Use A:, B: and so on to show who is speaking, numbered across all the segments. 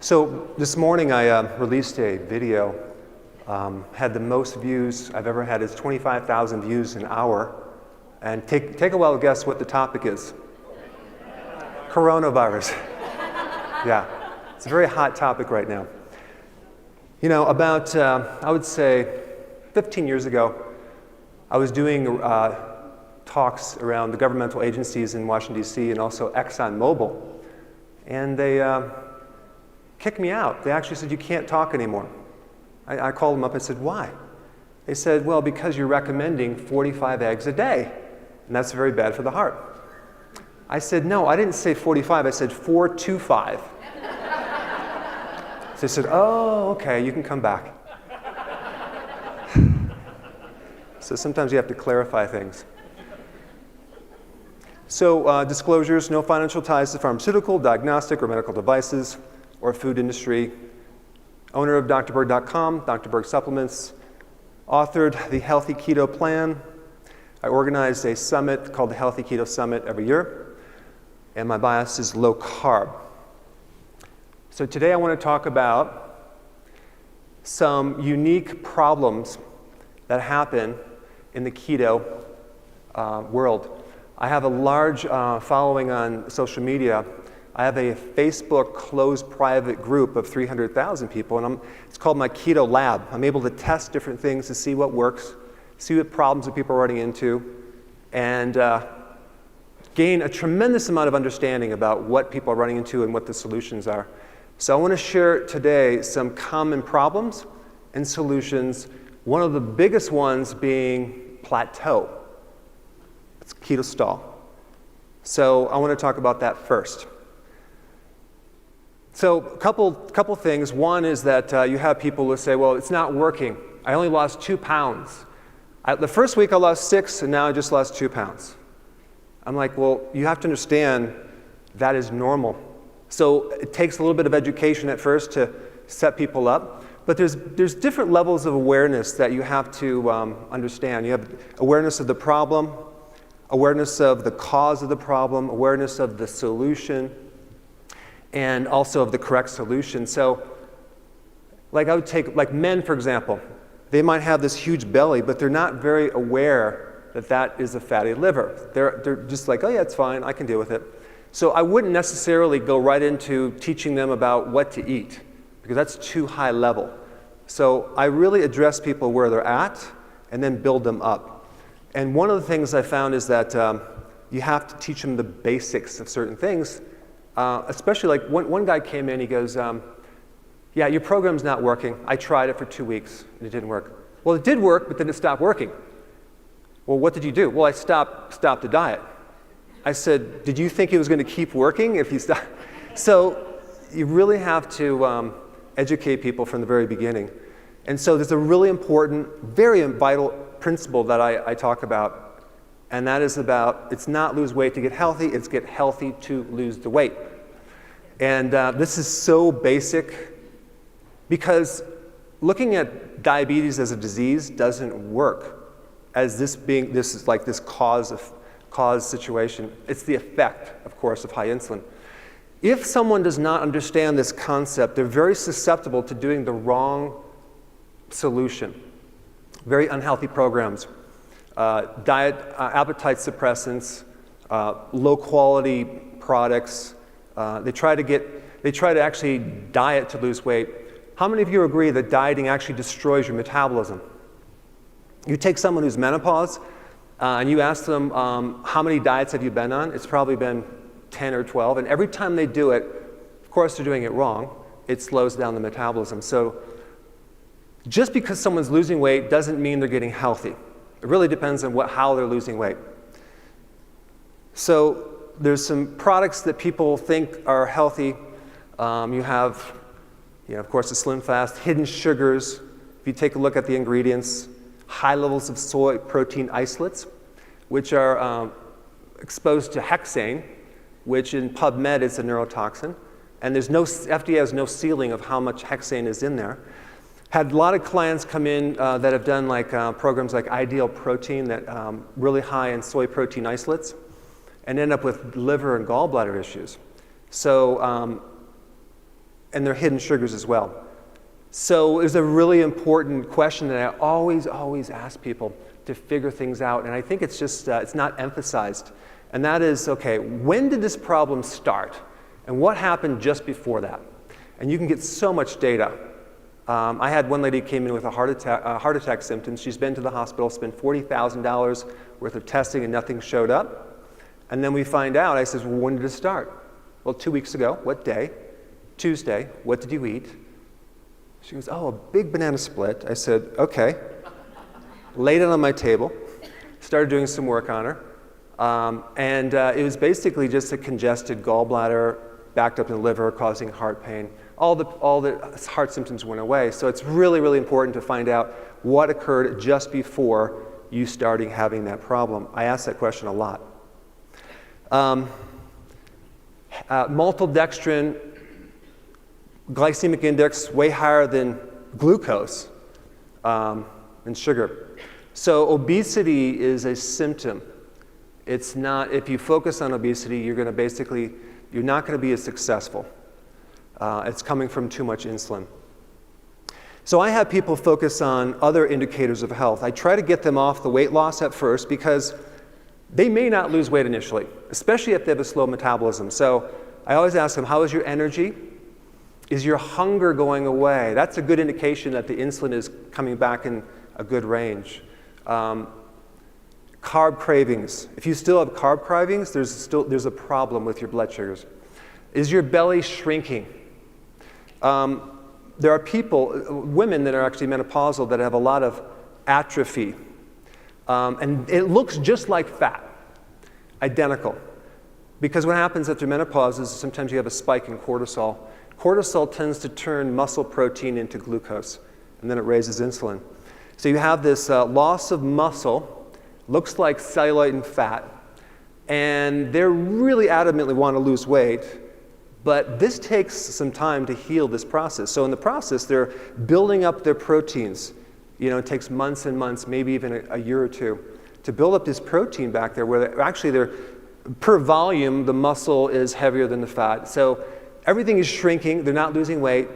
A: So this morning I released a video, had the most views I've ever had. It's 25,000 views an hour. And take a wild guess what the topic is. Coronavirus. Yeah, it's a very hot topic right now. You know, about, I would say, 15 years ago, I was doing talks around the governmental agencies in Washington, D.C., and also ExxonMobil. And they kicked me out. They actually said, you can't talk anymore. I called them up and said, why? They said, well, because you're recommending 45 eggs a day, and that's very bad for the heart. I said, no, I didn't say 45, I said 4 to 5. So they said, oh, okay, you can come back. So sometimes you have to clarify things. So disclosures, no financial ties to pharmaceutical, diagnostic, or medical devices, or food industry. Owner of drberg.com, Dr. Berg Supplements. Authored the Healthy Keto Plan. I organized a summit called the Healthy Keto Summit every year. And my bias is low carb. So today I want to talk about some unique problems that happen in the keto world. I have a large following on social media. I have a Facebook closed private group of 300,000 people, and it's called my Keto Lab. I'm able to test different things to see what works, see what problems that people are running into, and gain a tremendous amount of understanding about what people are running into and what the solutions are. So I want to share today some common problems and solutions, one of the biggest ones being plateau. It's keto stall. So I want to talk about that first. So a couple things. One is that you have people who say, well, it's not working. I only lost 2 pounds. The first week I lost 6, and now I just lost 2 pounds. I'm like, well, you have to understand that is normal. So it takes a little bit of education at first to set people up. But there's different levels of awareness that you have to understand. You have awareness of the problem, awareness of the cause of the problem, awareness of the solution, and also of the correct solution. So, like I would take, like men, for example, they might have this huge belly, but they're not very aware that that is a fatty liver. They're just like, oh yeah, it's fine, I can deal with it. So I wouldn't necessarily go right into teaching them about what to eat, because that's too high level. So I really address people where they're at, and then build them up. And one of the things I found is that you have to teach them the basics of certain things. Especially like one guy came in, he goes, yeah, your program's not working. I tried it for 2 weeks and it didn't work. Well, it did work, but then it stopped working. Well, what did you do? Well, I stopped the diet. I said, did you think it was going to keep working if you stopped? So you really have to educate people from the very beginning. And so there's a really important, very vital principle that I talk about. And that is about, it's not lose weight to get healthy, it's get healthy to lose the weight. And this is so basic because looking at diabetes as a disease doesn't work as this is like this cause situation. It's the effect, of course, of high insulin. If someone does not understand this concept, they're very susceptible to doing the wrong solution. Very unhealthy programs. Diet, appetite suppressants, low quality products. They try to actually diet to lose weight. How many of you agree that dieting actually destroys your metabolism? You take someone who's menopause and you ask them, how many diets have you been on? It's probably been 10 or 12. And every time they do it, of course they're doing it wrong. It slows down the metabolism. So just because someone's losing weight doesn't mean they're getting healthy. It really depends on how they're losing weight. So there's some products that people think are healthy. You have, of course, the Slim Fast, hidden sugars. If you take a look at the ingredients, high levels of soy protein isolates, which are exposed to hexane, which in PubMed is a neurotoxin. And FDA has no ceiling of how much hexane is in there. Had a lot of clients come in that have done like programs like Ideal Protein, that really high in soy protein isolates, and end up with liver and gallbladder issues. So and they're hidden sugars as well. So there's a really important question that I always ask people to figure things out, and I think it's just, it's not emphasized. And that is, okay, when did this problem start? And what happened just before that? And you can get so much data. I had one lady came in with a heart attack symptoms. She's been to the hospital, spent $40,000 worth of testing, and nothing showed up. And then we find out, I says, well, when did it start? Well, 2 weeks ago. What day? Tuesday. What did you eat? She goes, oh, a big banana split. I said, okay. Laid it on my table, started doing some work on her. It was basically just a congested gallbladder, backed up in the liver, causing heart pain. All the heart symptoms went away. So it's really, really important to find out what occurred just before you starting having that problem. I ask that question a lot. Maltodextrin, glycemic index way higher than glucose and sugar. So obesity is a symptom. It's not, if you focus on obesity, you're not going to be as successful. It's coming from too much insulin. So I have people focus on other indicators of health. I try to get them off the weight loss at first because they may not lose weight initially, especially if they have a slow metabolism. So I always ask them, how is your energy? Is your hunger going away? That's a good indication that the insulin is coming back in a good range. Carb cravings. If you still have carb cravings, there's a problem with your blood sugars. Is your belly shrinking? There are women that are actually menopausal that have a lot of atrophy. And it looks just like fat, identical. Because what happens after menopause is sometimes you have a spike in cortisol. Cortisol tends to turn muscle protein into glucose, and then it raises insulin. So you have this loss of muscle, looks like cellulite and fat, and they really adamantly want to lose weight, but this takes some time to heal this process. So in the process, they're building up their proteins. You know, it takes months and months, maybe even a year or two, to build up this protein back there where they're per volume, the muscle is heavier than the fat. So everything is shrinking, they're not losing weight.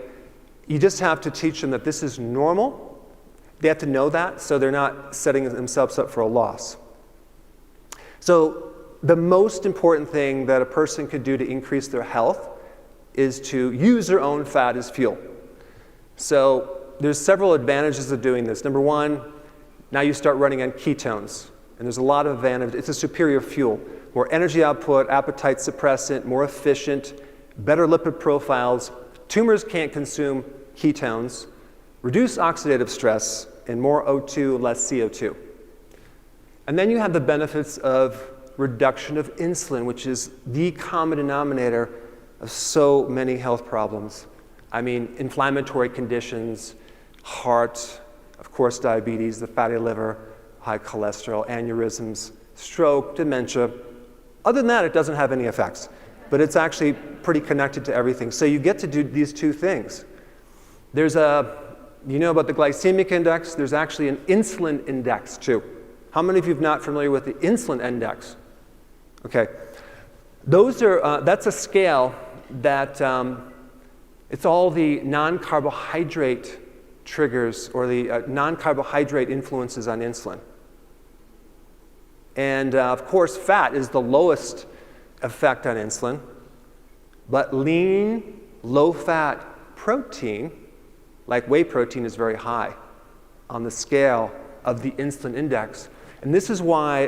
A: You just have to teach them that this is normal. They have to know that, so they're not setting themselves up for a loss. So the most important thing that a person could do to increase their health is to use their own fat as fuel. So there's several advantages of doing this. Number one, now you start running on ketones, and there's a lot of advantage. It's a superior fuel. More energy output, appetite suppressant, more efficient, better lipid profiles. Tumors can't consume ketones, reduce oxidative stress, and more O2, less CO2. And then you have the benefits of reduction of insulin, which is the common denominator of so many health problems. I mean, inflammatory conditions, heart, of course diabetes, the fatty liver, high cholesterol, aneurysms, stroke, dementia. Other than that, it doesn't have any effects, but it's actually pretty connected to everything. So you get to do these two things. You know about the glycemic index, there's actually an insulin index too. How many of you are not familiar with the insulin index? Okay, that's a scale that it's all the non-carbohydrate triggers or the non-carbohydrate influences on insulin. And of course, fat is the lowest effect on insulin, but lean, low-fat protein, like whey protein, is very high on the scale of the insulin index. And this is why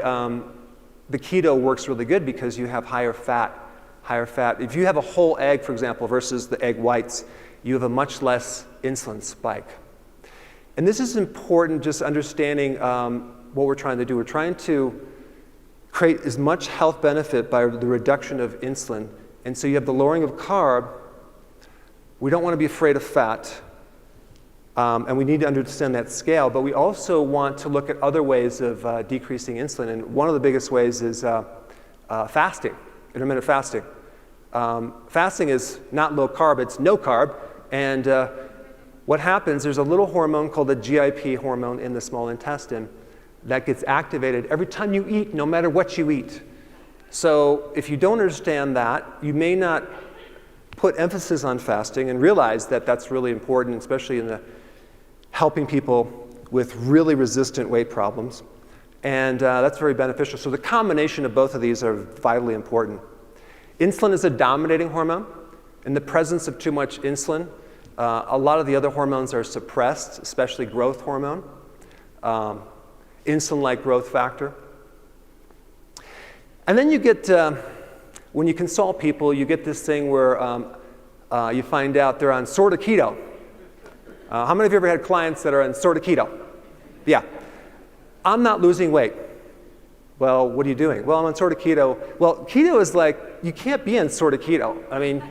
A: the keto works really good, because you have higher fat. If you have a whole egg, for example, versus the egg whites, you have a much less insulin spike. And this is important, just understanding what we're trying to do. We're trying to create as much health benefit by the reduction of insulin. And so you have the lowering of carb. We don't want to be afraid of fat. And we need to understand that scale, but we also want to look at other ways of decreasing insulin. And one of the biggest ways is fasting, intermittent fasting. Fasting is not low carb, it's no carb. And what happens, there's a little hormone called the GIP hormone in the small intestine that gets activated every time you eat, no matter what you eat. So if you don't understand that, you may not put emphasis on fasting and realized that that's really important, especially in the helping people with really resistant weight problems. And that's very beneficial. So the combination of both of these are vitally important. Insulin is a dominating hormone. In the presence of too much insulin, a lot of the other hormones are suppressed, especially growth hormone, insulin-like growth factor. And then you get, when you consult people, you get this thing where you find out they're on sort of keto. How many of you ever had clients that are on sort of keto? Yeah. I'm not losing weight. Well, what are you doing? Well, I'm on sort of keto. Well, keto is like, you can't be on sort of keto. I mean,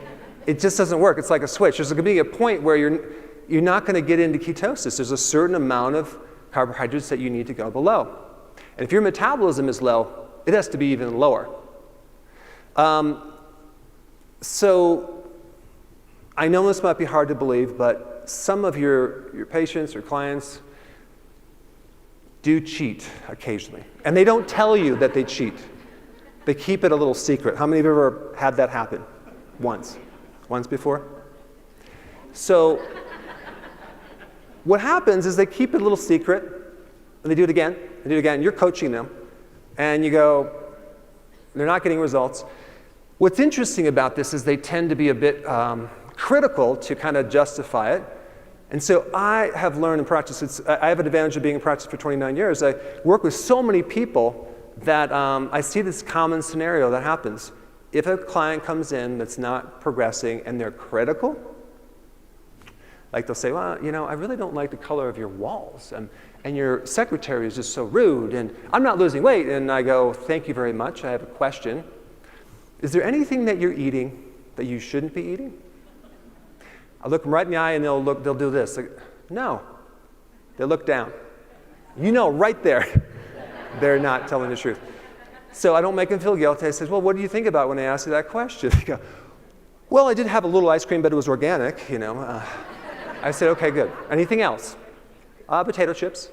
A: it just doesn't work. It's like a switch. There's going to be a point where you're not going to get into ketosis. There's a certain amount of carbohydrates that you need to go below. And if your metabolism is low, it has to be even lower. So I know this might be hard to believe, but some of your patients or clients do cheat occasionally. And they don't tell you that they cheat. They keep it a little secret. How many of you have ever had that happen? Once. Once before? So what happens is they keep it a little secret, and they do it again, they do it again. You're coaching them, and you go, they're not getting results. What's interesting about this is they tend to be a bit critical to kind of justify it. And so I have learned in practice, I have an advantage of being in practice for 29 years. I work with so many people that I see this common scenario that happens. If a client comes in that's not progressing and they're critical, like they'll say, well, you know, I really don't like the color of your walls, and your secretary is just so rude, and I'm not losing weight. And I go, thank you very much. I have a question. Is there anything that you're eating that you shouldn't be eating? I look them right in the eye and they'll do this. Like, no. They look down. You know right there they're not telling the truth. So I don't make them feel guilty. I say, well, what do you think about when I ask you that question? They go, well, I did have a little ice cream, but it was organic, you know. I said, okay, good. Anything else? Potato chips.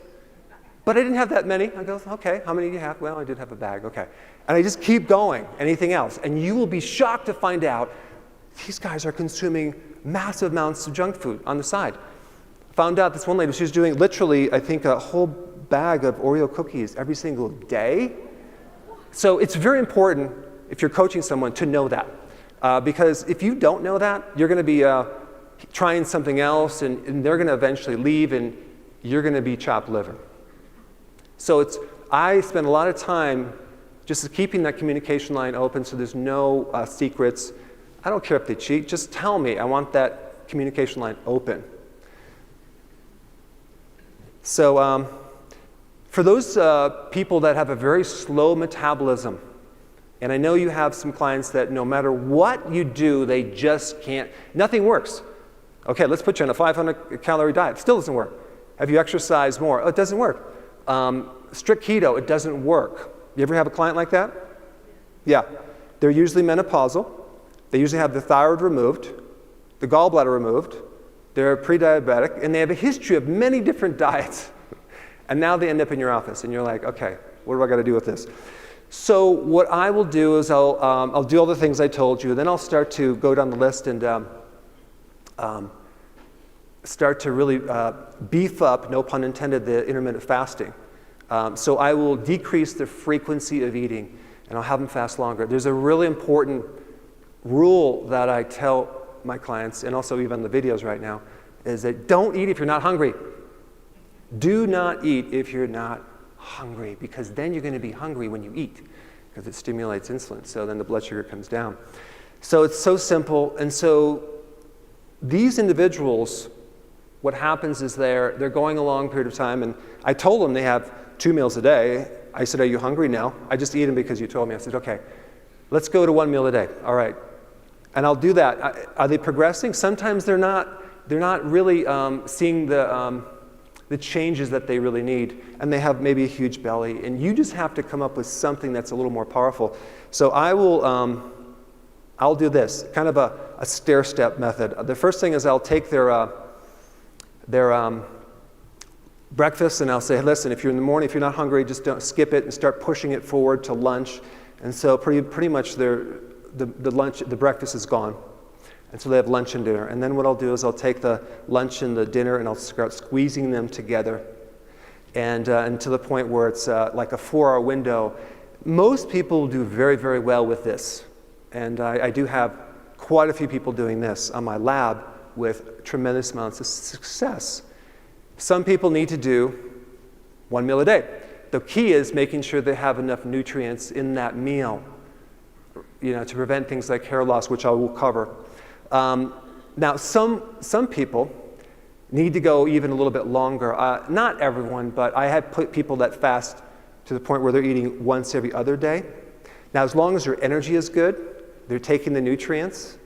A: But I didn't have that many. I go, okay, how many do you have? Well, I did have a bag, okay. And I just keep going. Anything else? And you will be shocked to find out these guys are consuming massive amounts of junk food on the side. Found out this one lady, she was doing literally, I think, a whole bag of Oreo cookies every single day. So it's very important, if you're coaching someone, to know that. Because if you don't know that, you're going to be trying something else, and they're going to eventually leave, and you're going to be chopped liver. So I spend a lot of time just keeping that communication line open so there's no secrets. I don't care if they cheat. Just tell me. I want that communication line open. So for those people that have a very slow metabolism, and I know you have some clients that no matter what you do, they just can't, nothing works. Okay, let's put you on a 500-calorie diet. Still doesn't work. Have you exercised more? Oh, it doesn't work. Strict keto, it doesn't work. You ever have a client like that? Yeah. They're usually menopausal. They usually have the thyroid removed, the gallbladder removed, they're pre-diabetic, and they have a history of many different diets. And now they end up in your office, and you're like, okay, what do I got to do with this? So what I will do is I'll do all the things I told you, then I'll start to go down the list and start to really beef up, no pun intended, the intermittent fasting. So I will decrease the frequency of eating, and I'll have them fast longer. There's a really important rule that I tell my clients, and also even the videos right now, is that don't eat if you're not hungry. Do not eat if you're not hungry, because then you're going to be hungry when you eat, because it stimulates insulin. So then the blood sugar comes down. So it's so simple. And so these individuals, what happens is they're going a long period of time, and I told them they have 2 meals a day. I said, are you hungry now? I just eat them because you told me. I said, okay, let's go to 1 meal a day. All right. And I'll do that. Are they progressing? Sometimes they're not really seeing the changes that they really need, and they have maybe a huge belly, and you just have to come up with something that's a little more powerful. So I'll do this, kind of a stair-step method. The first thing is I'll take their breakfast, and I'll say, hey, listen, if you're in the morning, if you're not hungry, just don't skip it and start pushing it forward to lunch. And so pretty much the breakfast is gone. And so they have lunch and dinner. And then what I'll do is I'll take the lunch and the dinner and I'll start squeezing them together. And to the point where it's like a 4-hour window. Most people do very, very well with this. And I do have quite a few people doing this on my lab with tremendous amounts of success. Some people need to do 1 meal a day. The key is making sure they have enough nutrients in that meal, to prevent things like hair loss, which I will cover. Now, some people need to go even a little bit longer. Not everyone, but I have put people that fast to the point where they're eating once every other day. Now, as long as their energy is good, they're taking the nutrients,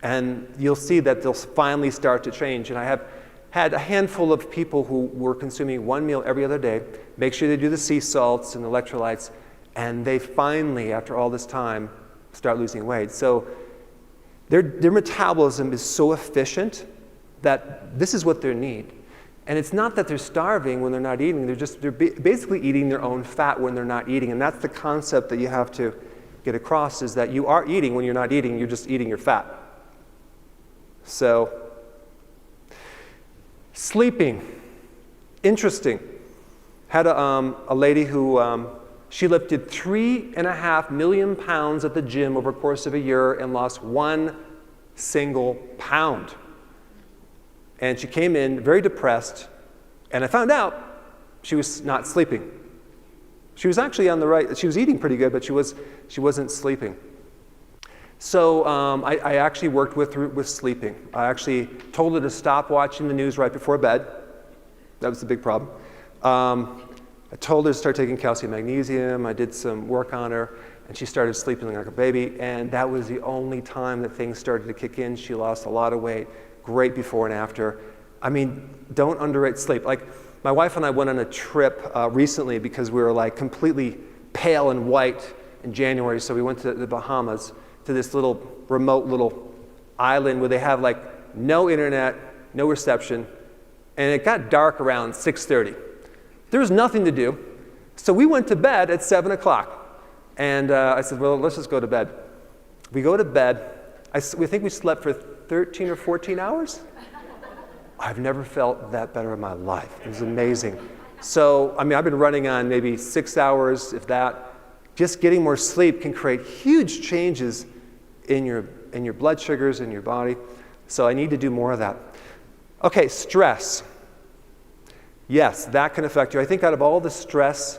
A: and you'll see that they'll finally start to change. And I have had a handful of people who were consuming 1 meal every other day, make sure they do the sea salts and electrolytes, and they finally, after all this time, start losing weight. So their metabolism is so efficient that this is what they need. And it's not that they're starving when they're not eating, they're basically eating their own fat when they're not eating. And that's the concept that you have to get across, is that you are eating when you're not eating, you're just eating your fat. So, sleeping, interesting. Had a lady who, she lifted 3.5 million pounds at the gym over the course of a year and lost 1 single pound. And she came in very depressed, and I found out she was not sleeping. She was actually on the right, she was eating pretty good, but she wasn't sleeping. So I actually worked with her with sleeping. I actually told her to stop watching the news right before bed. That was the big problem. I told her to start taking calcium magnesium. I did some work on her, and she started sleeping like a baby, and that was the only time that things started to kick in. She lost a lot of weight, great before and after. I mean, don't underrate sleep. Like, my wife and I went on a trip recently because we were like completely pale and white in January, so we went to the Bahamas, to this little remote little island where they have like no internet, no reception, and it got dark around 6:30. There was nothing to do, so we went to bed at 7 o'clock. And I said, well, let's just go to bed. We go to bed. We think we slept for 13 or 14 hours. I've never felt that better in my life. It was amazing. So, I mean, I've been running on maybe 6 hours, if that. Just getting more sleep can create huge changes in your blood sugars in your body. So I need to do more of that. Okay, stress. Yes, that can affect you. I think out of all the stress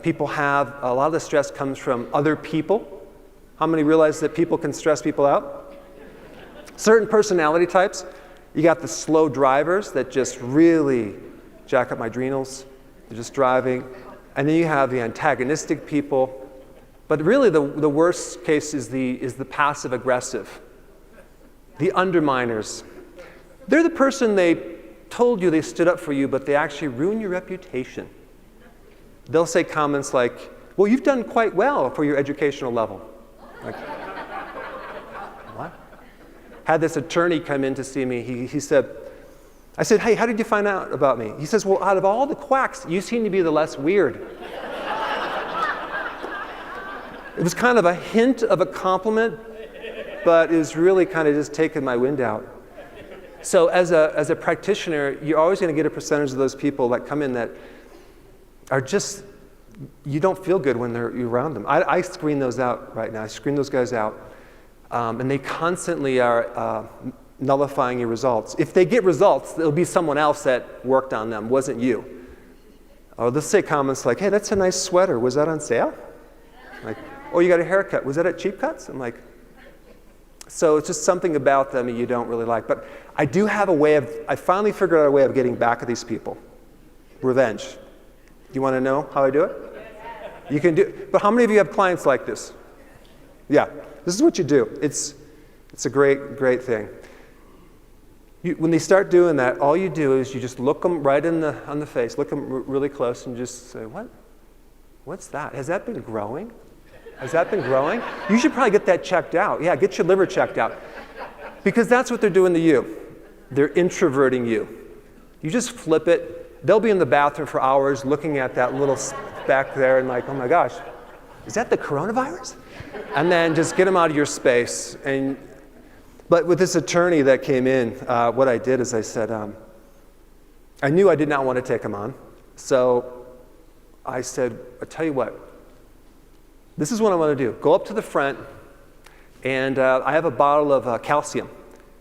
A: people have, a lot of the stress comes from other people. How many realize that people can stress people out? Certain personality types. You got the slow drivers that just really jack up my adrenals. They're just driving. And then you have the antagonistic people. But really the worst case is the passive aggressive. The underminers. They're the person they told you they stood up for you, but they actually ruin your reputation. They'll say comments like, well, you've done quite well for your educational level. Like, what? Had this attorney come in to see me. He said, I said, hey, how did you find out about me? He says, well, out of all the quacks, you seem to be the less weird. It was kind of a hint of a compliment, but it was really kind of just taking my wind out. So as a practitioner, you're always going to get a percentage of those people that come in that are just, you don't feel good when you're around them. I screen those out right now. I screen those guys out. And they constantly are nullifying your results. If they get results, it'll be someone else that worked on them, wasn't you. Or they'll say comments like, hey, that's a nice sweater. Was that on sale? Like, oh, you got a haircut. Was that at Cheap Cuts? I'm like, so it's just something about them that you don't really like. But I do have a way of, I finally figured out a way of getting back at these people. Revenge. You want to know how I do it? You can do, but how many of you have clients like this? Yeah, this is what you do. It's a great, great thing. When they start doing that, all you do is you just look them right on the face, look them really close and just say, what? What's that? Has that been growing? Has that been growing? You should probably get that checked out. Yeah, get your liver checked out. Because that's what they're doing to you. They're introverting you. You just flip it. They'll be in the bathroom for hours looking at that little speck there and like, oh my gosh, is that the coronavirus? And then just get them out of your space. And But with this attorney that came in, what I did is I said, I knew I did not want to take him on. So I said, I'll tell you what, this is what I want to do. Go up to the front, and I have a bottle of calcium.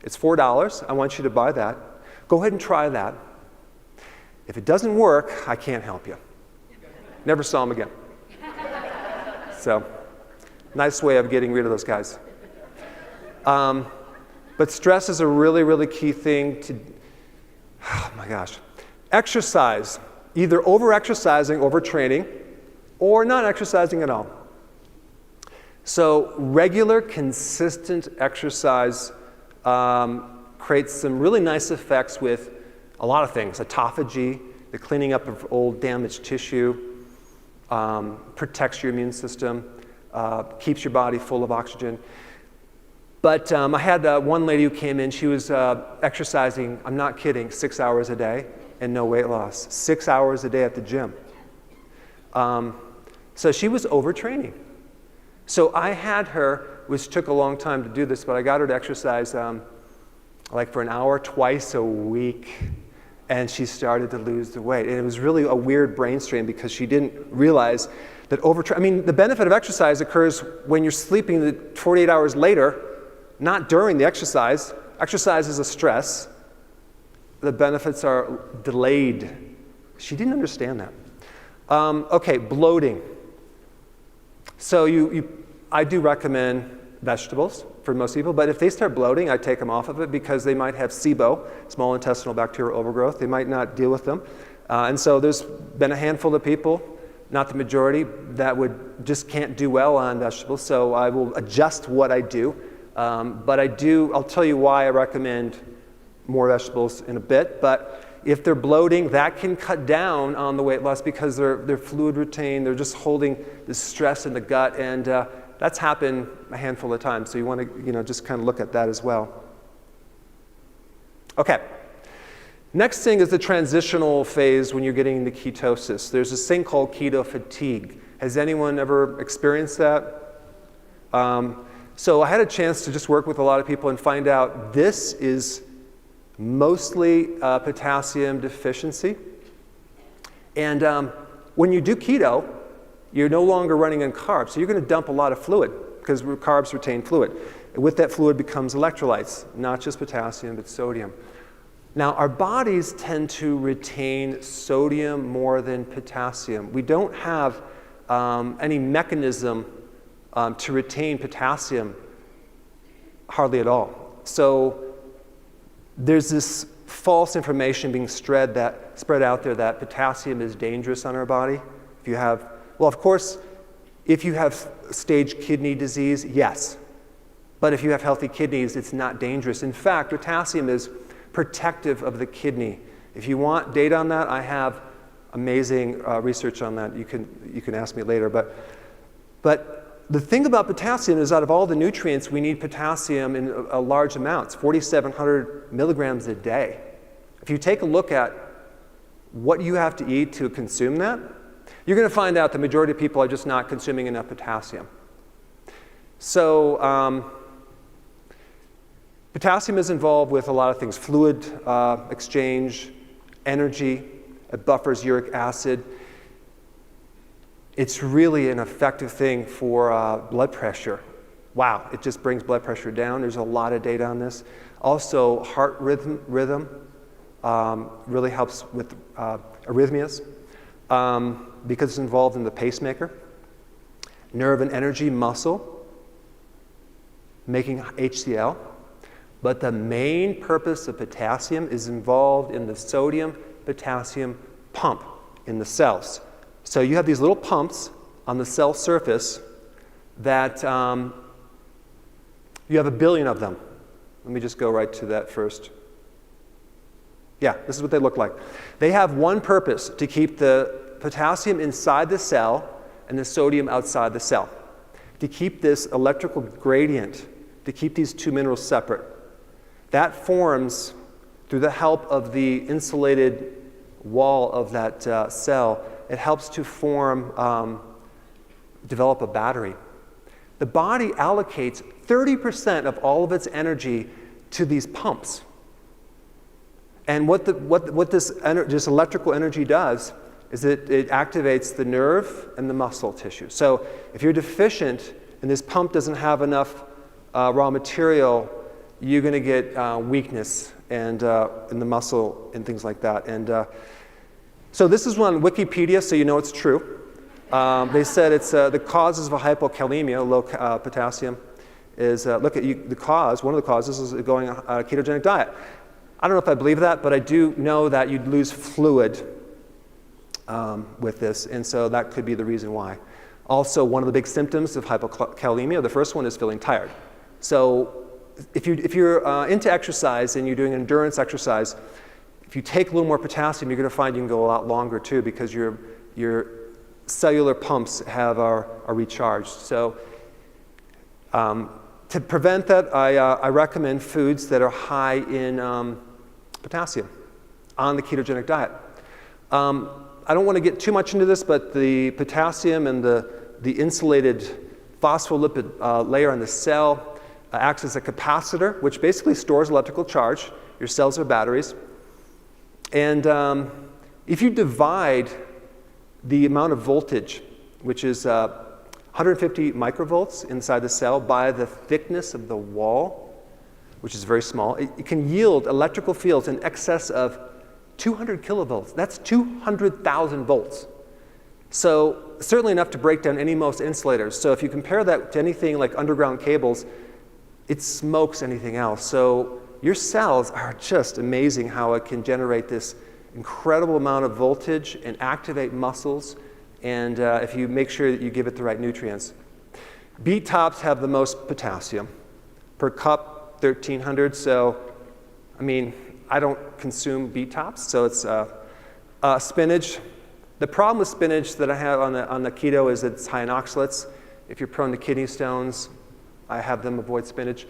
A: It's $4. I want you to buy that. Go ahead and try that. If it doesn't work, I can't help you. Never saw him again. So, nice way of getting rid of those guys. But stress is a really, really key thing to, oh my gosh. Exercise, either over-exercising, overtraining, or not exercising at all. So regular, consistent exercise creates some really nice effects with a lot of things. Autophagy, the cleaning up of old damaged tissue, protects your immune system, keeps your body full of oxygen. But I had one lady who came in, she was exercising, I'm not kidding, 6 hours a day and no weight loss. 6 hours a day at the gym. So she was overtraining. So I had her, which took a long time to do this, but I got her to exercise like for an hour twice a week, and she started to lose the weight. And it was really a weird brain strain because she didn't realize that the benefit of exercise occurs when you're sleeping the 48 hours later, not during the exercise. Exercise is a stress. The benefits are delayed. She didn't understand that. Okay, bloating. So I do recommend vegetables for most people, but if they start bloating, I take them off of it because they might have SIBO, small intestinal bacterial overgrowth. They might not deal with them. And so there's been a handful of people, not the majority, that just can't do well on vegetables. So I will adjust what I do. But I'll tell you why I recommend more vegetables in a bit. But if they're bloating, that can cut down on the weight loss because they're fluid retained. They're just holding the stress in the gut, and that's happened a handful of times. So you want to, just kind of look at that as well. Okay. Next thing is the transitional phase when you're getting into ketosis. There's this thing called keto fatigue. Has anyone ever experienced that? So I had a chance to just work with a lot of people and find out this is mostly potassium deficiency. And when you do keto, you're no longer running on carbs. So you're going to dump a lot of fluid because carbs retain fluid. And with that fluid becomes electrolytes, not just potassium, but sodium. Now, our bodies tend to retain sodium more than potassium. We don't have any mechanism to retain potassium hardly at all. So there's this false information being spread out there that potassium is dangerous on our body. Of course, if you have stage kidney disease, yes. But if you have healthy kidneys, it's not dangerous. In fact, potassium is protective of the kidney. If you want data on that, I have amazing research on that. You can ask me later. But the thing about potassium is out of all the nutrients, we need potassium in large amounts, 4,700 milligrams a day. If you take a look at what you have to eat to consume that, you're going to find out the majority of people are just not consuming enough potassium. So potassium is involved with a lot of things, fluid exchange, energy, it buffers uric acid. It's really an effective thing for blood pressure. Wow, it just brings blood pressure down. There's a lot of data on this. Also, heart rhythm really helps with arrhythmias because it's involved in the pacemaker. Nerve and energy, muscle, making HCl. But the main purpose of potassium is involved in the sodium-potassium pump in the cells. So you have these little pumps on the cell surface that you have 1 billion of them. Let me just go right to that first. Yeah, this is what they look like. They have one purpose, to keep the potassium inside the cell and the sodium outside the cell. To keep this electrical gradient, to keep these two minerals separate. That forms through the help of the insulated wall of that cell. It helps to develop a battery. the body allocates 30% of all of its energy to these pumps. And what this electrical energy does is it activates the nerve and the muscle tissue. So if you're deficient and this pump doesn't have enough raw material, you're going to get weakness and in the muscle and things like that. And so this is on Wikipedia, so you know it's true. They said it's the causes of a hypokalemia, low potassium, is look at the cause. One of the causes is going on a ketogenic diet. I don't know if I believe that, but I do know that you'd lose fluid with this, and so that could be the reason why. Also, one of the big symptoms of hypokalemia, the first one is feeling tired. So if you're into exercise and you're doing endurance exercise, if you take a little more potassium, you're going to find you can go a lot longer too, because your cellular pumps are recharged. So to prevent that, I recommend foods that are high in potassium on the ketogenic diet. I don't want to get too much into this, but the potassium and the insulated phospholipid layer on the cell acts as a capacitor, which basically stores electrical charge. Your cells are batteries. And if you divide the amount of voltage, which is 150 microvolts inside the cell, by the thickness of the wall, which is very small, it can yield electrical fields in excess of 200 kilovolts. That's 200,000 volts. So certainly enough to break down any most insulators. So if you compare that to anything like underground cables, it smokes anything else. So your cells are just amazing how it can generate this incredible amount of voltage and activate muscles, and if you make sure that you give it the right nutrients. Beet tops have the most potassium. Per cup, 1,300. So, I mean, I don't consume beet tops, so it's spinach. The problem with spinach that I have on the keto is it's high in oxalates. If you're prone to kidney stones, I have them avoid spinach.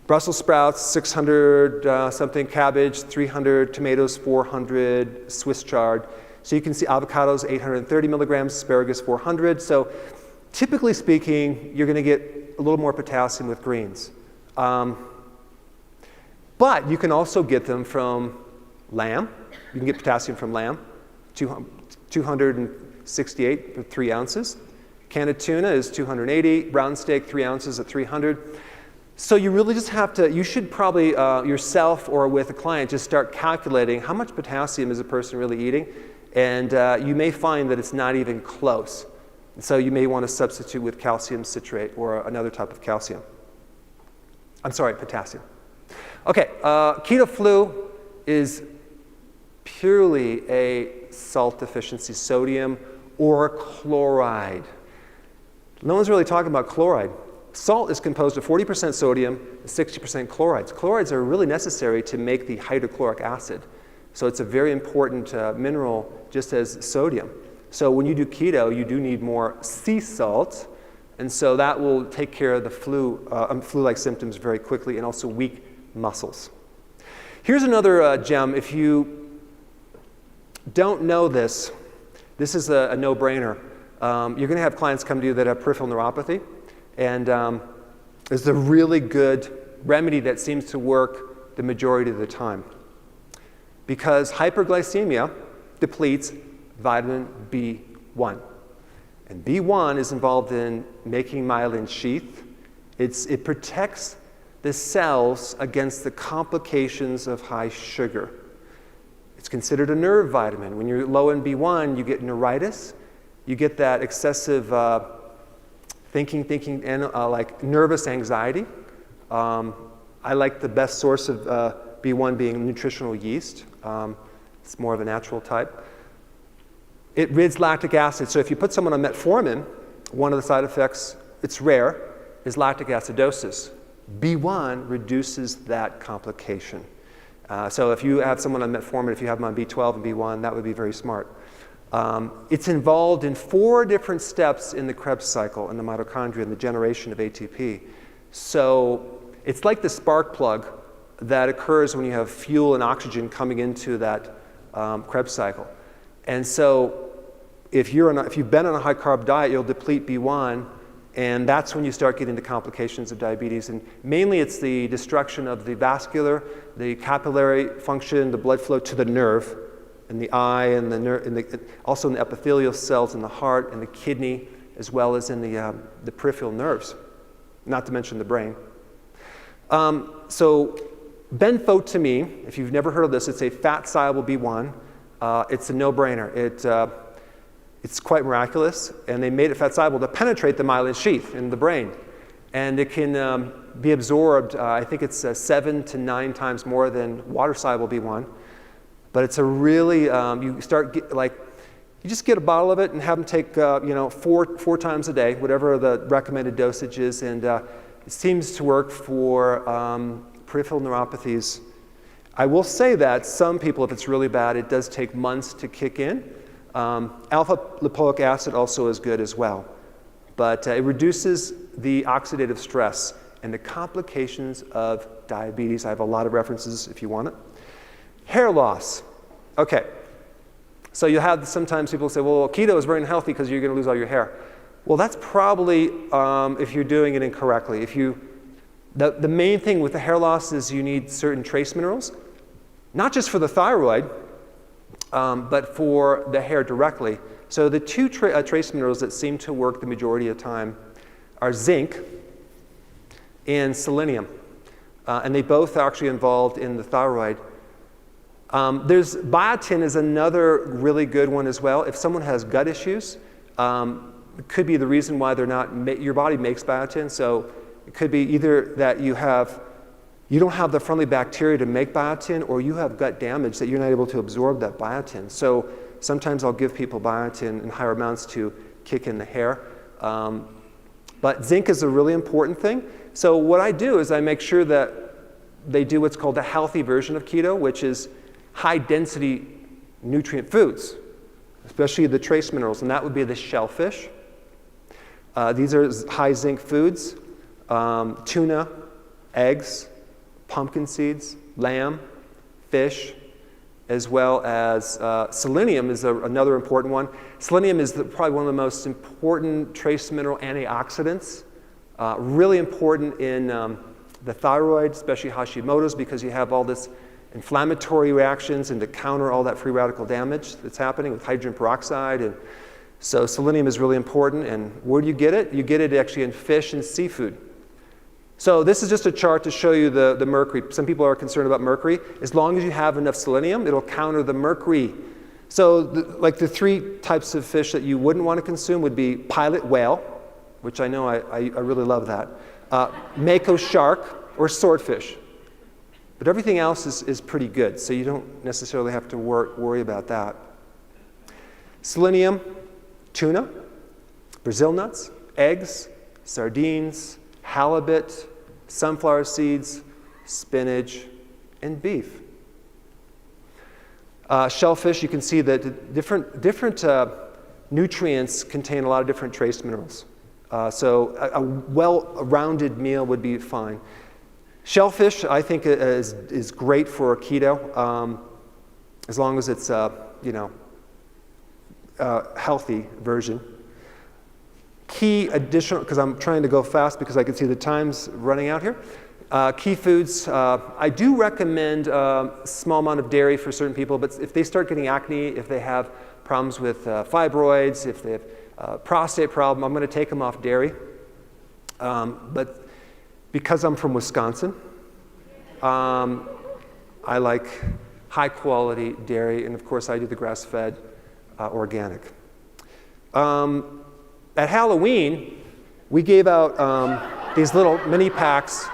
A: Brussels sprouts, 600 something, cabbage, 300, tomatoes, 400, Swiss chard. So you can see avocados, 830 milligrams, asparagus, 400. So typically speaking, you're going to get a little more potassium with greens. But you can also get them from lamb. You can get potassium from lamb, 268 for 3 ounces. Can of tuna is 280. Brown steak, 3 ounces at 300. So you really just have to, you should probably yourself or with a client just start calculating how much potassium is a person really eating, and you may find that it's not even close. So you may want to substitute with calcium citrate or another type of calcium. I'm sorry, potassium. Okay, keto flu is purely a salt deficiency, sodium or chloride. No one's really talking about chloride. Salt is composed of 40% sodium and 60% chlorides. Chlorides are really necessary to make the hydrochloric acid. So it's a very important mineral, just as sodium. So when you do keto, you do need more sea salt, and so that will take care of the flu-like symptoms very quickly, and also weak muscles. Here's another gem. If you don't know this, this is a no-brainer. You're going to have clients come to you that have peripheral neuropathy, and there's a really good remedy that seems to work the majority of the time. Because hyperglycemia depletes vitamin B1. And B1 is involved in making myelin sheath. It protects the cells against the complications of high sugar. It's considered a nerve vitamin. When you're low in B1, you get neuritis. You get that excessive thinking, and like nervous anxiety. I like the best source of B1 being nutritional yeast. It's more of a natural type. It rids lactic acid. So if you put someone on metformin, one of the side effects, it's rare, is lactic acidosis. B1 reduces that complication. So if you have someone on metformin, if you have them on B12 and B1, that would be very smart. It's involved in 4 different steps in the Krebs cycle in the mitochondria and the generation of ATP. So it's like the spark plug that occurs when you have fuel and oxygen coming into that Krebs cycle. And so if you've been on a high carb diet, you'll deplete B1, And that's when you start getting the complications of diabetes. And mainly it's the destruction of the vascular, the capillary function, the blood flow to the nerve, in the eye, and the nerve, also in the epithelial cells in the heart and the kidney, as well as in the peripheral nerves, not to mention the brain. So benfotiamine, if you've never heard of this, it's a fat-soluble B1. It's a no-brainer. It's quite miraculous, and they made it fat-soluble to penetrate the myelin sheath in the brain. And it can be absorbed, I think it's 7 to 9 times more than water-soluble B1. But it's a really, you just get a bottle of it and have them take, four times a day, whatever the recommended dosage is. And it seems to work for peripheral neuropathies. I will say that some people, if it's really bad, it does take months to kick in. Alpha lipoic acid also is good as well. But it reduces the oxidative stress and the complications of diabetes. I have a lot of references if you want it. Hair loss. Okay. So you have sometimes people say, well, keto is very unhealthy because you're going to lose all your hair. Well, that's probably if you're doing it incorrectly. The main thing with the hair loss is you need certain trace minerals, not just for the thyroid, but for the hair directly. So the two trace minerals that seem to work the majority of the time are zinc and selenium. And they both are actually involved in the thyroid. There's biotin is another really good one as well. If someone has gut issues, it could be the reason why they're not, your body makes biotin. So it could be either that you don't have the friendly bacteria to make biotin, or you have gut damage that you're not able to absorb that biotin. So sometimes I'll give people biotin in higher amounts to kick in the hair. But zinc is a really important thing. So what I do is I make sure that they do what's called a healthy version of keto, which is high-density nutrient foods, especially the trace minerals, and that would be the shellfish. These are high zinc foods, tuna, eggs, pumpkin seeds, lamb, fish, as well as selenium is another important one. Selenium is probably one of the most important trace mineral antioxidants, really important in the thyroid, especially Hashimoto's, because you have all this inflammatory reactions and to counter all that free radical damage that's happening with hydrogen peroxide. And so selenium is really important. And where do you get it? You get it actually in fish and seafood. So this is just a chart to show you the mercury. Some people are concerned about mercury. As long as you have enough selenium, it'll counter the mercury. So the 3 types of fish that you wouldn't want to consume would be pilot whale, which I know I really love that, mako shark, or swordfish. But everything else is pretty good, so you don't necessarily have to worry about that. Selenium, tuna, Brazil nuts, eggs, sardines, halibut, sunflower seeds, spinach, and beef. Shellfish, you can see that different nutrients contain a lot of different trace minerals. So a well-rounded meal would be fine. Shellfish, I think, is great for keto, as long as it's healthy version. Key additional, because I'm trying to go fast because I can see the time's running out here. Key foods, I do recommend a small amount of dairy for certain people, but if they start getting acne, if they have problems with fibroids, if they have a prostate problem, I'm going to take them off dairy. But because I'm from Wisconsin, I like high quality dairy, and of course I do the grass-fed organic. At Halloween, we gave out these little mini packs,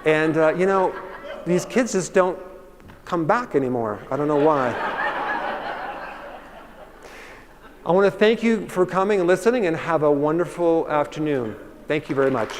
A: and these kids just don't come back anymore. I don't know why. I want to thank you for coming and listening, and have a wonderful afternoon. Thank you very much.